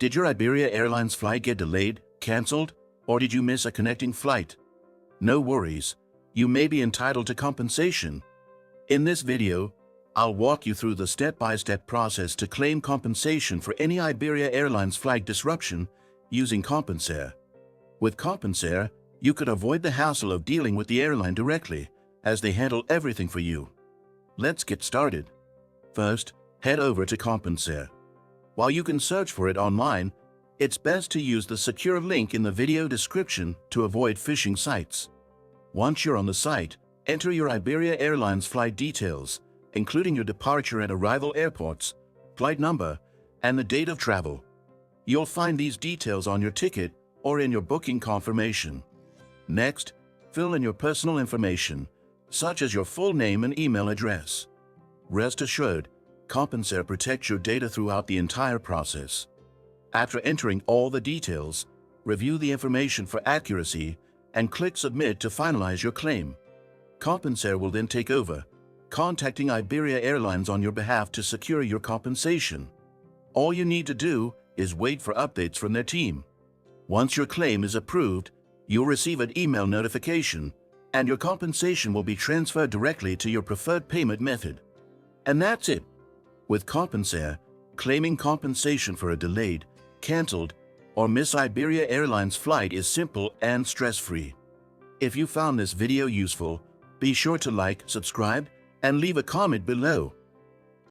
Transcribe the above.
Did your Iberia Airlines flight get delayed, cancelled, or did you miss a connecting flight? No worries, you may be entitled to compensation. In this video, I'll walk you through the step-by-step process to claim compensation for any Iberia Airlines flight disruption using Compensair. With Compensair, you could avoid the hassle of dealing with the airline directly, as they handle everything for you. Let's get started. First, head over to Compensair. While you can search for it online, it's best to use the secure link in the video description to avoid phishing sites. Once you're on the site, enter your Iberia Airlines flight details, including your departure and arrival airports, flight number, and the date of travel. You'll find these details on your ticket or in your booking confirmation. Next, fill in your personal information, such as your full name and email address. Rest assured, Compensair protects your data throughout the entire process. After entering all the details, review the information for accuracy and click Submit to finalize your claim. Compensair will then take over, contacting Iberia Airlines on your behalf to secure your compensation. All you need to do is wait for updates from their team. Once your claim is approved, you'll receive an email notification, and your compensation will be transferred directly to your preferred payment method. And that's it. With Compensair, claiming compensation for a delayed, cancelled, or missed Iberia Airlines flight is simple and stress-free. If you found this video useful, be sure to like, subscribe, and leave a comment below.